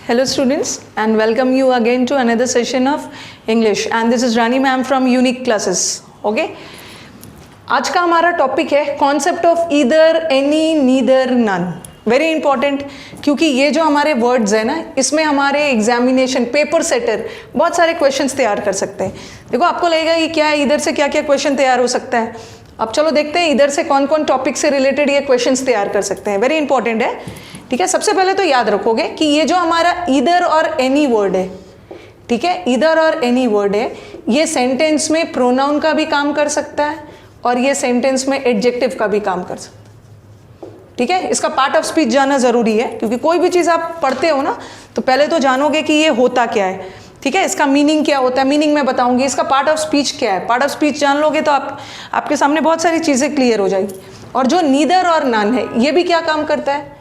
Hello students and welcome you again to another session of English and this is Rani ma'am from Unique Classes. Okay? आज का हमारा topic है concept of either, any, neither, none. Very important, क्योंकि ये जो हमारे words है ना, इसमें हमारे एग्जामिनेशन पेपर सेटर बहुत सारे क्वेश्चंस तैयार कर सकते हैं. देखो आपको लगेगा कि क्या है, इधर से क्या क्या क्वेश्चन तैयार हो सकता है. अब चलो देखते हैं इधर से कौन कौन टॉपिक से रिलेटेड ये क्वेश्चंस तैयार कर सकते हैं. वेरी इंपॉर्टेंट है. ठीक है, सबसे पहले तो याद रखोगे कि ये जो हमारा ईदर और एनी वर्ड है, ठीक है, ईदर और एनी वर्ड है, ये सेंटेंस में प्रोनाउन का भी काम कर सकता है और ये सेंटेंस में एडजेक्टिव का भी काम कर सकता है. ठीक है, इसका पार्ट ऑफ स्पीच जानना जरूरी है, क्योंकि कोई भी चीज़ आप पढ़ते हो ना तो पहले तो जानोगे कि ये होता क्या है. ठीक है, इसका मीनिंग क्या होता है, मीनिंग मैं बताऊंगी. इसका पार्ट ऑफ स्पीच क्या है, पार्ट ऑफ स्पीच जान लोगे तो आपके सामने बहुत सारी चीज़ें क्लियर हो जाएगी. और जो नीदर और नन है, ये भी क्या काम करता है,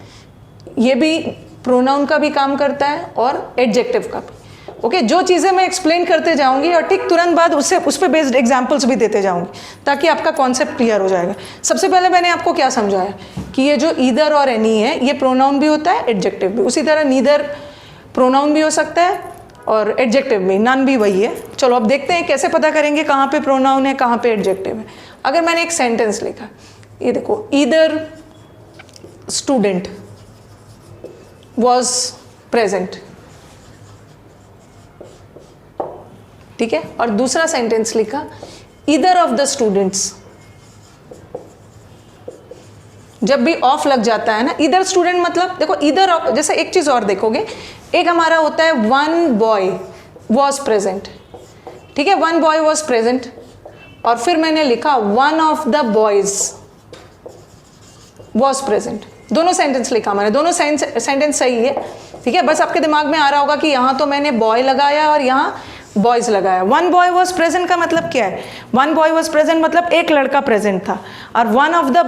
ये भी प्रोनाउन का भी काम करता है और एडजेक्टिव का भी. ओके, जो चीज़ें मैं एक्सप्लेन करते जाऊंगी और ठीक तुरंत बाद उस पर बेस्ड एग्जांपल्स भी देते जाऊंगी ताकि आपका कॉन्सेप्ट क्लियर हो जाएगा. सबसे पहले मैंने आपको क्या समझाया कि ये जो ईदर और एनी है, ये प्रोनाउन भी होता है, एडजेक्टिव भी. उसी तरह नीदर प्रोनाउन भी हो सकता है और एडजेक्टिव भी, नन भी वही है. चलो अब देखते हैं कैसे पता करेंगे कहाँ पे प्रोनाउन है, कहाँ पे एडजेक्टिव है. अगर मैंने एक सेंटेंस लिखा, ये देखो, ईदर स्टूडेंट was present, ठीक है, और दूसरा सेंटेंस लिखा either of the students. जब भी ऑफ लग जाता है ना, ईदर स्टूडेंट मतलब देखो ईदर ऑफ, जैसे एक चीज और देखोगे, एक हमारा होता है वन बॉय वॉज प्रेजेंट. ठीक है, वन बॉय वॉज प्रेजेंट, और फिर मैंने लिखा one of the boys was present. दोनों सेंटेंस लिखा मैंने, दोनों सेंटेंस सही है. ठीक है, बस आपके दिमाग में आ रहा होगा कि यहाँ तो मैंने बॉय लगाया और यहाँ बॉयज लगाया. वन बॉय वॉज प्रेजेंट का मतलब क्या है, वन बॉय वॉज प्रेजेंट मतलब एक लड़का प्रेजेंट था, और वन ऑफ द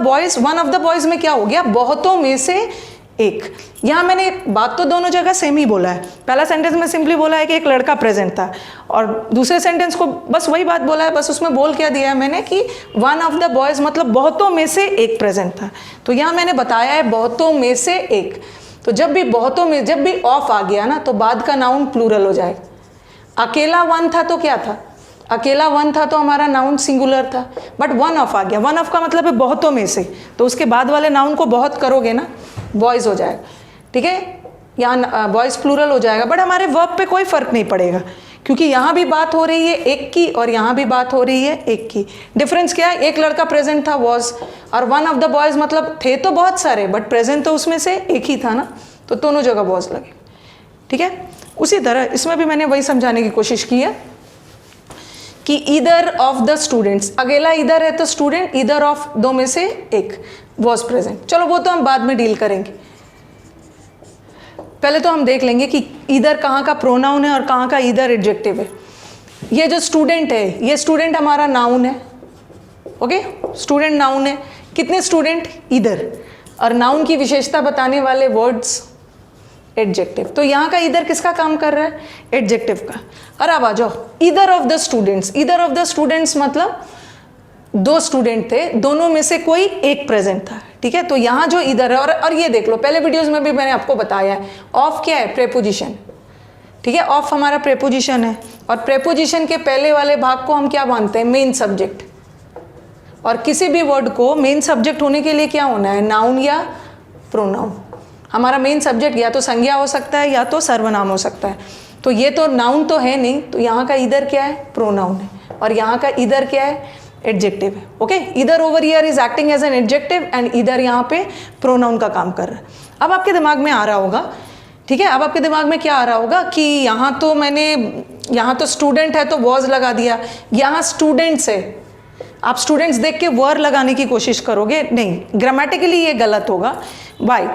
बॉयज में क्या हो गया, बहुतों में से एक. यहाँ मैंने बात तो दोनों जगह सेम ही बोला है. पहला सेंटेंस में सिंपली बोला है कि एक लड़का प्रेजेंट था, और दूसरे सेंटेंस को बस वही बात बोला है, बस उसमें बोल क्या दिया है मैंने कि वन ऑफ द बॉयज मतलब बहुतों में से एक प्रेजेंट था. तो यहाँ मैंने बताया है बहुतों में से एक. तो जब भी ऑफ आ गया ना तो बाद का नाउन प्लूरल हो जाएगा. अकेला वन था तो क्या था, अकेला वन था तो हमारा नाउन सिंगुलर था, बट वन ऑफ आ गया. वन ऑफ का मतलब है बहुतों में से, तो उसके बाद वाले नाउन को बहुत करोगे ना, बॉयज हो जाएगा. ठीक है, यहाँ बॉयज प्लूरल हो जाएगा, बट हमारे वर्ब पे कोई फर्क नहीं पड़ेगा, क्योंकि यहाँ भी बात हो रही है एक की और यहाँ भी बात हो रही है एक की. डिफरेंस क्या है, एक लड़का प्रेजेंट था वॉज, और वन ऑफ द बॉयज मतलब थे तो बहुत सारे बट प्रेजेंट तो उसमें से एक ही था ना, तो दोनों जगह वॉज लगे. ठीक है, उसी तरह इसमें भी मैंने वही समझाने की कोशिश की है कि ईदर ऑफ द स्टूडेंट्स, अकेला इधर है तो स्टूडेंट, ईदर ऑफ दो में से एक वॉज प्रेजेंट. चलो वो तो हम बाद में डील करेंगे, पहले तो हम देख लेंगे कि ईदर कहाँ का प्रोनाउन है और कहाँ का ईदर एडजेक्टिव है. ये जो स्टूडेंट है, ये स्टूडेंट हमारा नाउन है. ओके, स्टूडेंट नाउन है. कितने स्टूडेंट, ईदर, और नाउन की विशेषता बताने वाले वर्ड्स एडजेक्टिव. तो यहाँ का ईदर किसका काम कर रहा है, एडजेक्टिव का. और अब आ जाओ either of the students. Either of the students मतलब दो स्टूडेंट थे, दोनों में से कोई एक प्रेजेंट था. ठीक है, तो यहाँ जो ईदर है, और ये देख लो, पहले वीडियोस में भी मैंने आपको बताया है, ऑफ क्या है, प्रेपोजिशन. ठीक है, ऑफ हमारा प्रेपोजिशन है, और प्रेपोजिशन के पहले वाले भाग को हम क्या मानते हैं, मेन सब्जेक्ट. और किसी भी वर्ड को मेन सब्जेक्ट होने के लिए क्या होना है, नाउन या प्रोनाउन. हमारा मेन सब्जेक्ट या तो संज्ञा हो सकता है या तो सर्वनाम हो सकता है. तो ये तो नाउन तो है नहीं, तो यहाँ का ईदर क्या है, प्रोनाउन है, और यहाँ का ईदर क्या है, एडजेक्टिव है. Okay, either over here is acting as an adjective and either यहाँ पे प्रोनाउन का काम कर रहा है. अब आपके दिमाग में आ रहा होगा, ठीक है, अब आपके दिमाग में क्या आ रहा होगा कि यहाँ तो स्टूडेंट है तो वॉज लगा दिया, यहाँ स्टूडेंट्स है, आप स्टूडेंट्स देख के वर लगाने की कोशिश करोगे, नहीं, ग्रामेटिकली ये गलत होगा. वाई,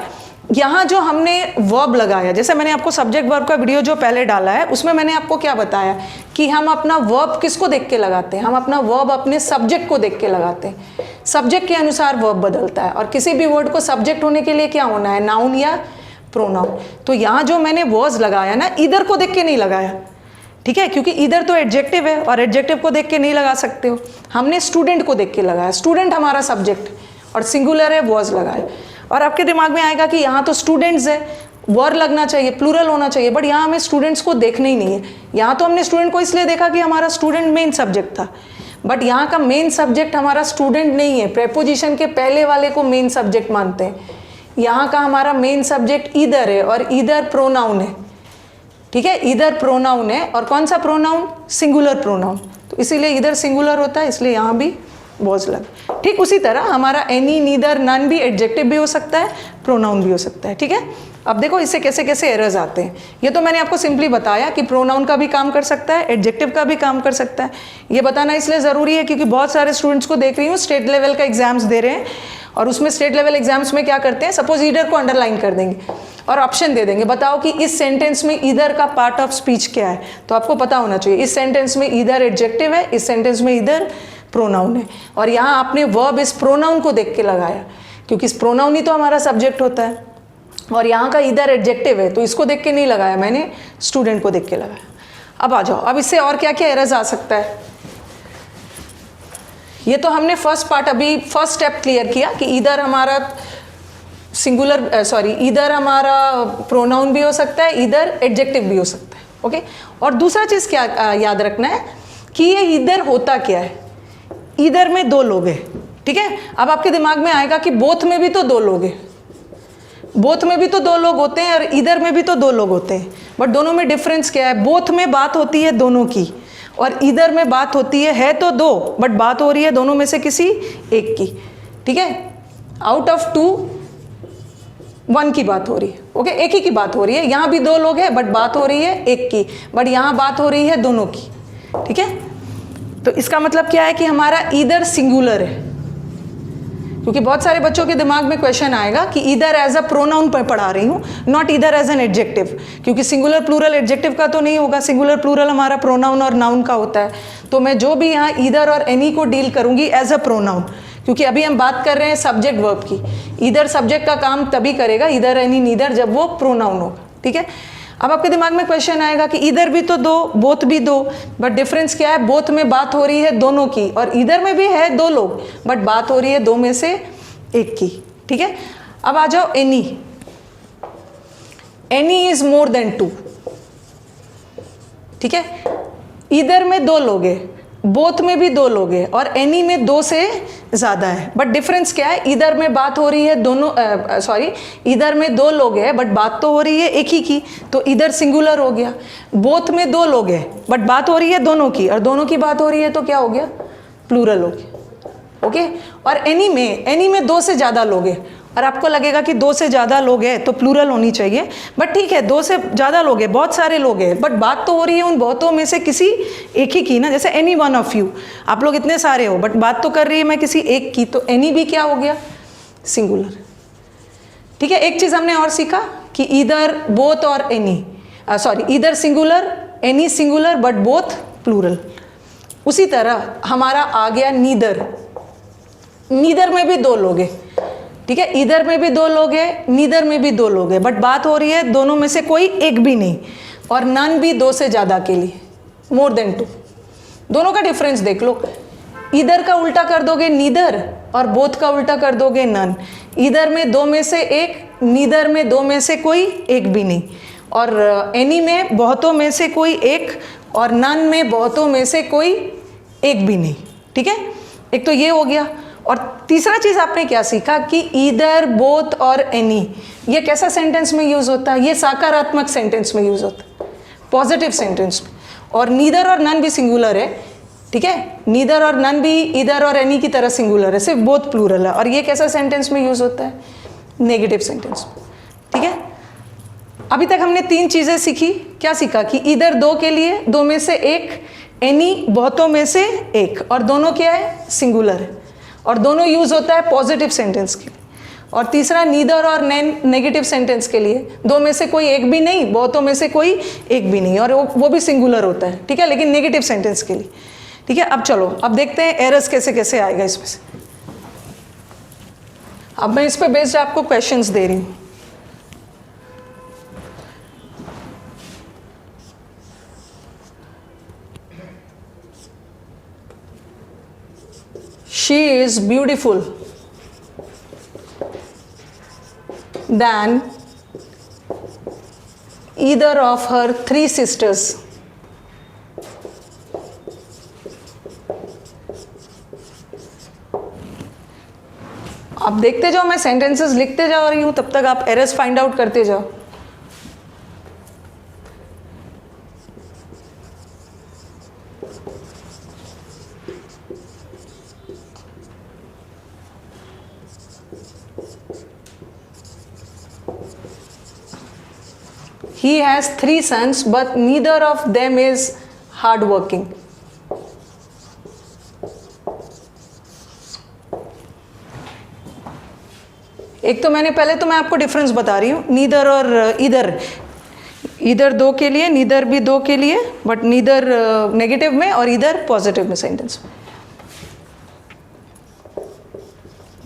यहाँ जो हमने वर्ब लगाया, जैसे मैंने आपको सब्जेक्ट वर्ब का वीडियो जो पहले डाला है उसमें मैंने आपको क्या बताया कि हम अपना वर्ब किसको देख के लगाते हैं, हम अपना वर्ब अपने सब्जेक्ट को देख के लगाते हैं. सब्जेक्ट के अनुसार वर्ब बदलता है, और किसी भी वर्ड को सब्जेक्ट होने के लिए क्या होना है, नाउन या प्रोनाउन. तो यहाँ जो मैंने वॉज लगाया ना, ईदर को देख के नहीं लगाया. ठीक है, क्योंकि ईदर तो एडजेक्टिव है और एडजेक्टिव को देख के नहीं लगा सकते हो, हमने स्टूडेंट को देख के लगाया. स्टूडेंट हमारा सब्जेक्ट और सिंगुलर है, वॉज लगाया. और आपके दिमाग में आएगा कि यहाँ तो स्टूडेंट्स है, वर लगना चाहिए, प्लूरल होना चाहिए, बट यहाँ हमें स्टूडेंट्स को देखना ही नहीं है। यहाँ तो हमने स्टूडेंट को इसलिए देखा कि हमारा स्टूडेंट मेन सब्जेक्ट था, बट यहाँ का मेन सब्जेक्ट हमारा स्टूडेंट नहीं है। प्रेपोजिशन के पहले वाले को मेन सब्जेक्ट मानते हैं। यहाँ का हमारा मेन सब्जेक्ट ईदर है और ईदर प्रोनाउन है, ठीक है, ईदर प्रोनाउन है। और कौन सा प्रोनाउन? Singular pronoun. तो इसीलिए इधर सिंगुलर होता है, इसलिए यहाँ भी वॉज लग। ठीक उसी तरह हमारा एनी, नीदर, नन भी एडजेक्टिव भी हो सकता है, प्रोनाउन भी हो सकता है। ठीक है, अब देखो इससे कैसे कैसे एरर्स आते हैं। ये तो मैंने आपको सिंपली बताया कि प्रोनाउन का भी काम कर सकता है, एडजेक्टिव का भी काम कर सकता है। ये बताना इसलिए ज़रूरी है क्योंकि बहुत सारे स्टूडेंट्स को देख रही हूँ स्टेट लेवल का एग्जाम्स दे रहे हैं, और उसमें स्टेट लेवल एग्जाम्स में क्या करते हैं, सपोज ईदर को अंडरलाइन कर देंगे और ऑप्शन दे देंगे, बताओ कि इस सेंटेंस में ईदर का पार्ट ऑफ स्पीच क्या है। तो आपको पता होना चाहिए इस सेंटेंस में ईदर एडजेक्टिव है, इस सेंटेंस में ईदर प्रोनाउन है। और यहाँ आपने वर्ब इस प्रोनाउन को देख के लगाया, क्योंकि इस प्रोनाउन ही तो हमारा सब्जेक्ट होता है, और यहाँ का ईदर एडजेक्टिव है, तो इसको देख के नहीं लगाया मैंने, स्टूडेंट को देख के लगाया। अब आ जाओ, अब इससे और क्या क्या एरर्स आ सकता है। ये तो हमने फर्स्ट पार्ट, अभी फर्स्ट स्टेप क्लियर किया कि ईदर हमारा सिंगुलर ईदर हमारा प्रोनाउन भी हो सकता है, ईदर एडजेक्टिव भी हो सकता है। ओके, और दूसरा चीज़ क्या याद रखना है कि ये ईदर होता क्या है। ईदर में दो लोग हैं, ठीक है। अब आपके दिमाग में आएगा कि बोथ में भी तो दो लोग हैं, बोथ में भी तो दो लोग होते हैं और ईदर में भी तो दो लोग होते हैं, बट दोनों में डिफरेंस क्या है। बोथ में बात होती है दोनों की, और ईदर में बात होती है तो दो, बट बात हो रही है दोनों में से किसी एक की, ठीक है। आउट ऑफ टू वन की बात हो रही है, ओके, एक ही की बात हो रही है। यहाँ भी दो लोग हैं बट बात हो रही है एक की, बट यहाँ बात हो रही है दोनों की, ठीक है। तो इसका मतलब क्या है कि हमारा ईदर सिंगुलर है, क्योंकि बहुत सारे बच्चों के दिमाग में क्वेश्चन आएगा कि ईदर एज अ प्रोनाउन पर पढ़ा रही हूँ, not either as an adjective, क्योंकि सिंगुलर प्लूरल एडजेक्टिव का तो नहीं होगा, सिंगुलर प्लूरल हमारा प्रोनाउन और नाउन का होता है। तो मैं जो भी यहाँ ईदर और एनी को डील करूँगी एज अ प्रोनाउन, क्योंकि अभी हम बात कर रहे हैं सब्जेक्ट वर्ब की। ईदर सब्जेक्ट का काम तभी करेगा, ईदर एनी नीदर, जब वो प्रोनाउन होगा, ठीक है। अब आपके दिमाग में क्वेश्चन आएगा कि ईदर भी तो दो, बोथ भी दो, बट डिफरेंस क्या है। बोथ में बात हो रही है दोनों की, और ईदर में भी है दो लोग, बट बात हो रही है दो में से एक की, ठीक है। अब आ जाओ any. Any is more than two, ठीक है। ईदर में दो लोग हैं, बोथ में भी दो लोग हैं, और एनी में दो से ज़्यादा है, बट डिफरेंस क्या है। ईदर में बात हो रही है दोनों, ईदर में दो लोग हैं बट बात तो हो रही है एक ही की, तो ईदर सिंगुलर हो गया। बोथ में दो लोग हैं बट बात हो रही है दोनों की, और दोनों की बात हो रही है तो क्या हो गया, प्लूरल हो गया, ओके। और एनी में दो से ज़्यादा लोग हैं, और आपको लगेगा कि दो से ज़्यादा लोग हैं तो प्लूरल होनी चाहिए, बट ठीक है, दो से ज़्यादा लोग हैं, बहुत सारे लोग हैं, बट बात तो हो रही है उन बहुतों में से किसी एक ही की ना। जैसे एनी वन ऑफ यू, आप लोग इतने सारे हो बट बात तो कर रही है मैं किसी एक की, तो एनी भी क्या हो गया, सिंगुलर, ठीक है। एक चीज़ हमने और सीखा कि ईदर, बोथ और any, either singular, any singular, but both plural. उसी तरह हमारा आ गया नीदर। नीदर में भी दो लोग हैं, ठीक है। ईदर में भी दो लोग हैं, नीदर में भी दो लोग हैं, बट बात हो रही है दोनों में से कोई एक भी नहीं, और नन भी दो से ज़्यादा के लिए, मोर देन टू। दोनों का डिफरेंस देख लो। ईदर का उल्टा कर दोगे नीदर, और बोथ का उल्टा कर दोगे नन। ईदर में दो में से एक, नीदर में दो में से कोई एक भी नहीं, और एनी में बहुतों में से कोई एक, और नन में बहुतों में से कोई एक भी नहीं, ठीक है। एक तो ये हो गया। और तीसरा चीज़ आपने क्या सीखा कि ईदर, बोथ और एनी, ये कैसा सेंटेंस में यूज़ होता है, ये सकारात्मक सेंटेंस में यूज़ होता है, पॉजिटिव सेंटेंस में। और नीदर और नन भी सिंगुलर है, ठीक है। नीदर और नन भी ईदर और एनी की तरह सिंगुलर है, सिर्फ बोथ प्लूरल है। और ये कैसा सेंटेंस में यूज़ होता है, नेगेटिव सेंटेंस में, ठीक है। अभी तक हमने तीन चीज़ें सीखी। क्या सीखा कि ईदर दो के लिए, दो में से एक, एनी बहुतों में से एक, और दोनों क्या है, सिंगुलर है, और दोनों यूज़ होता है पॉजिटिव सेंटेंस के लिए। और तीसरा नीदर और नेगेटिव सेंटेंस के लिए, दो में से कोई एक भी नहीं, बहुतों में से कोई एक भी नहीं, और वो भी सिंगुलर होता है, ठीक है, लेकिन नेगेटिव सेंटेंस के लिए, ठीक है। अब चलो, अब देखते हैं एरर्स कैसे कैसे आएगा इसमें से। अब मैं इस पर बेस्ड आपको क्वेश्चंस दे रही हूँ। She is beautiful than either of her 3 sisters. आप देखते जाओ, मैं सेंटेंसेस लिखते जा रही हूं, तब तक आप एरर्स फाइंड आउट करते जाओ. He has 3 sons, but neither of them is hard working. एक तो मैं आपको डिफरेंस बता रही हूँ, नीदर और इधर 2 के लिए, नीदर भी 2 के लिए, बट नीदर नेगेटिव में और इधर पॉजिटिव में सेंटेंस में.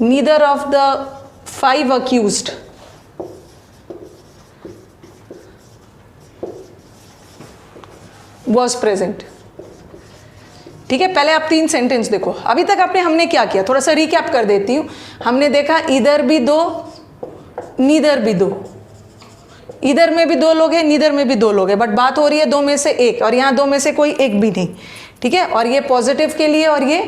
Neither of the 5 accused was present. ठीक है, पहले आप 3 सेंटेंस देखो. अभी तक हमने क्या किया, थोड़ा सा रिकैप कर देती हूँ. हमने देखा इधर भी 2, नीदर भी 2. इधर में भी 2 लोग हैं, नीदर में भी 2 लोग हैं, बट बात हो रही है 2 में से 1, और यहाँ 2 में से कोई एक भी नहीं. ठीक है, और ये पॉजिटिव के लिए और ये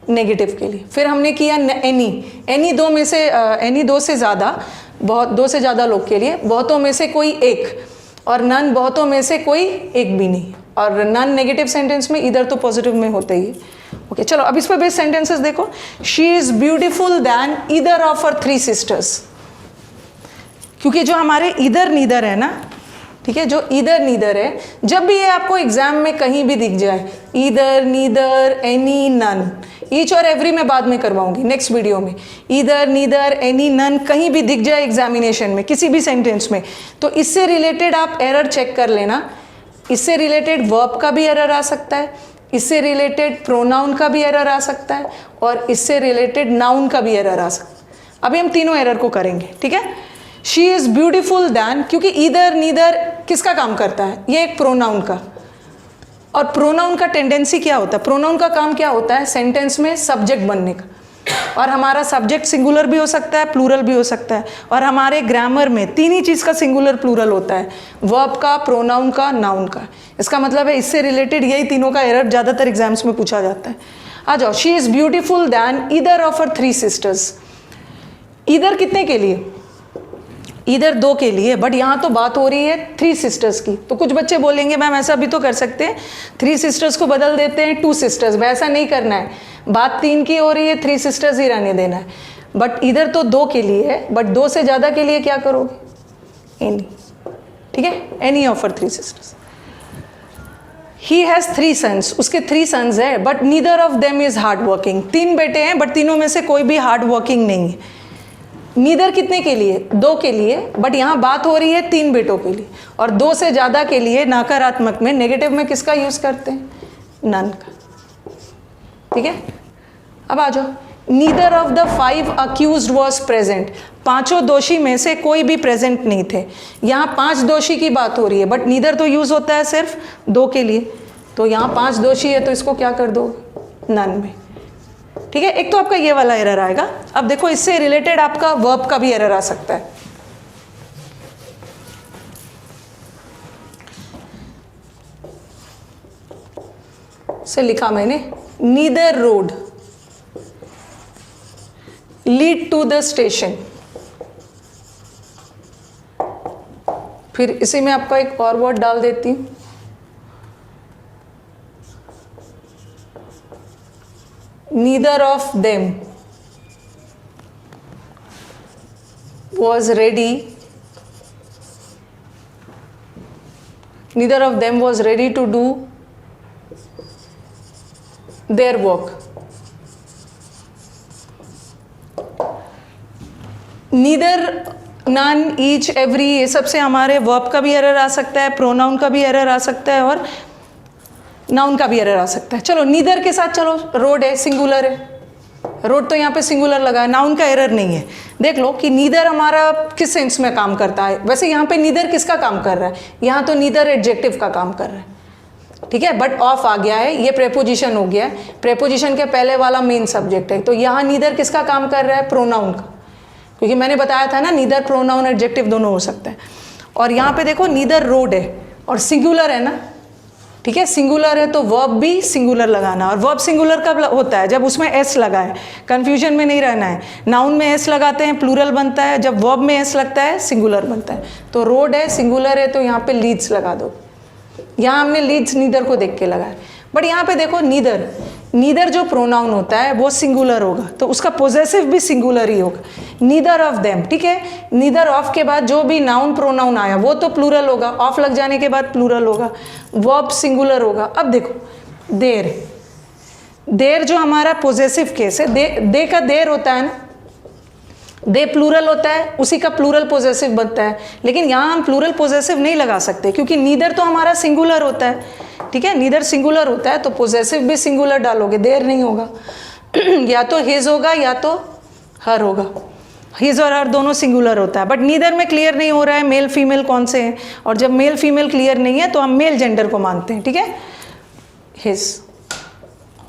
नेगेटिव के लिए. फिर हमने किया एनी 2 में से, एनी 2 से ज़्यादा, बहुत 2 से ज़्यादा लोग के लिए, बहुतों में से कोई एक, और नन बहुतों में से कोई एक भी नहीं. और नन नेगेटिव सेंटेंस में, इधर तो पॉजिटिव में होते ही. ओके, चलो अब इस पर बेस्ड सेंटेंसेस देखो. She is beautiful than either of her 3 sisters. क्योंकि जो हमारे इधर नीदर है ना, ठीक है, जो इधर नीदर है, जब भी ये आपको एग्जाम में कहीं भी दिख जाए, इधर, नीदर, एनी, नन, ईच और एवरी मैं बाद में करवाऊंगी नेक्स्ट वीडियो में. इधर, नीदर, एनी, नन कहीं भी दिख जाए एग्जामिनेशन में किसी भी सेंटेंस में, तो इससे रिलेटेड आप एरर चेक कर लेना. इससे रिलेटेड वर्ब का भी एरर आ सकता है, इससे रिलेटेड प्रोनाउन का भी एरर आ सकता है, और इससे रिलेटेड नाउन का भी एरर आ सकता है. अभी हम तीनों एरर को करेंगे. ठीक है, शी इज ब्यूटिफुल दैन, क्योंकि इधर नीदर किसका काम करता है, ये एक प्रोनाउन का. और प्रोनाउन का टेंडेंसी क्या होता है, प्रोनाउन का काम क्या होता है, सेंटेंस में सब्जेक्ट बनने का. और हमारा सब्जेक्ट सिंगुलर भी हो सकता है, प्लूरल भी हो सकता है. और हमारे ग्रामर में 3 ही चीज़ का सिंगुलर प्लूरल होता है, वर्ब का, प्रोनाउन का, नाउन का. इसका मतलब है इससे रिलेटेड यही तीनों का एरर ज़्यादातर एग्जाम्स में पूछा जाता है. आ जाओ, she is beautiful than either of her 3 sisters. इधर कितने के लिए, इधर 2 के लिए, बट यहाँ तो बात हो रही है 3 सिस्टर्स की. तो कुछ बच्चे बोलेंगे मैम ऐसा भी तो कर सकते हैं, 3 सिस्टर्स को बदल देते हैं 2 सिस्टर्स. वैसा नहीं करना है, बात 3 की हो रही है, 3 सिस्टर्स ही रहने देना है. बट इधर तो 2 के लिए है, बट 2 से ज़्यादा के लिए क्या करोगे, एनी. ठीक है, any of her 3 sisters. He has 3 sons, उसके 3 सन्स है, but neither of them is hard working. 3 बेटे हैं, बट तीनों में से कोई भी हार्ड वर्किंग नहीं है. नीदर कितने के लिए, 2 के लिए, बट यहाँ बात हो रही है 3 बेटों के लिए. और 2 से ज़्यादा के लिए नकारात्मक में, नेगेटिव में किसका यूज़ करते हैं, नन का. ठीक है, अब आ जाओ. Neither of the 5 accused was present. 5 दोषी में से कोई भी प्रेजेंट नहीं थे. यहाँ 5 दोषी की बात हो रही है, बट नीदर तो यूज़ होता है सिर्फ 2 के लिए. तो यहाँ 5 दोषी है, तो इसको क्या कर दो, नन में. ठीक है, एक तो आपका ये वाला एरर आएगा. अब देखो, इससे रिलेटेड आपका वर्ब का भी एरर आ सकता है. से लिखा मैंने, neither road lead to the station. फिर इसी में आपका एक और वर्ड डाल देती हूं, neither of them was ready, neither of them was ready to do their work. neither, none, each, every, ये सबसे हमारे वर्ब का भी एरर आ सकता है, प्रोनाउन का भी एरर आ सकता है, और नाउन का भी एरर आ सकता है. चलो नीदर के साथ, चलो रोड है, सिंगुलर है, रोड तो यहाँ पे सिंगुलर लगा है, नाउन का एरर नहीं है. देख लो कि नीदर हमारा किस सेंस में काम करता है. वैसे यहाँ पे नीदर किसका काम कर रहा है, यहाँ तो नीदर एडजेक्टिव का काम कर रहा है. ठीक है, बट ऑफ आ गया है, ये प्रेपोजिशन हो गया है, प्रेपोजिशन के पहले वाला मेन सब्जेक्ट है. तो यहाँ नीदर किसका काम कर रहा है, प्रोनाउन का. क्योंकि मैंने बताया था ना, नीदर प्रोनाउन एडजेक्टिव दोनों हो सकते हैं. और यहाँ पे देखो नीदर रोड है और सिंगुलर है ना, ठीक है, सिंगुलर है तो वर्ब भी सिंगुलर लगाना। और वर्ब सिंगुलर कब होता है? जब उसमें एस लगा है, कंफ्यूजन में नहीं रहना है। नाउन में एस लगाते हैं प्लूरल बनता है, जब वर्ब में एस लगता है सिंगुलर बनता है। तो रोड है, सिंगुलर है, तो यहाँ पे लीड्स लगा दो। यहाँ हमने लीड्स नीदर को देख के लगाया, बट यहाँ पे देखो नीदर, नीदर जो प्रोनाउन होता है वो सिंगुलर होगा, तो उसका पोजेसिव भी सिंगुलर ही होगा, नीदर ऑफ देम, ठीक है। नीदर ऑफ के बाद जो भी नाउन प्रोनाउन आया वो तो प्लूरल होगा, ऑफ लग जाने के बाद प्लूरल होगा, वर्ब सिंगुलर होगा। अब देखो देर, देर जो हमारा पोजेसिव केस है, दे का देर होता है ना, दे प्लूरल होता है, उसी का प्लूरल पोजेसिव बनता है, लेकिन यहाँ हम प्लूरल पोजेसिव नहीं लगा सकते क्योंकि नीदर तो हमारा सिंगुलर होता है, ठीक है, नीदर सिंगुलर होता है तो पोजेसिव भी सिंगुलर डालोगे, देर नहीं होगा। या तो हिज होगा या तो हर होगा, हिज और हर दोनों सिंगुलर होता है, बट नीदर में क्लियर नहीं हो रहा है मेल फीमेल कौन से हैं, और जब मेल फीमेल क्लियर नहीं है तो हम मेल जेंडर को मानते हैं, ठीक है, हिज।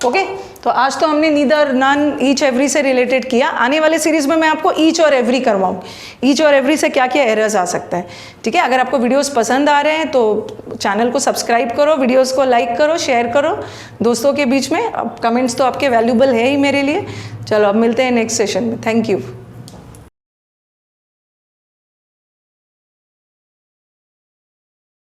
ओके, तो आज तो हमने नीदर, नन, ईच, एवरी से रिलेटेड किया। आने वाले सीरीज में मैं आपको ईच और एवरी करवाऊंगी, ईच और एवरी से क्या क्या एरर्स आ सकता है, ठीक है। अगर आपको वीडियोस पसंद आ रहे हैं तो चैनल को सब्सक्राइब करो, वीडियोस को लाइक करो, शेयर करो दोस्तों के बीच में। अब कमेंट्स तो आपके वैल्यूबल है ही मेरे लिए। चलो अब मिलते हैं नेक्स्ट सेशन में। Thank you.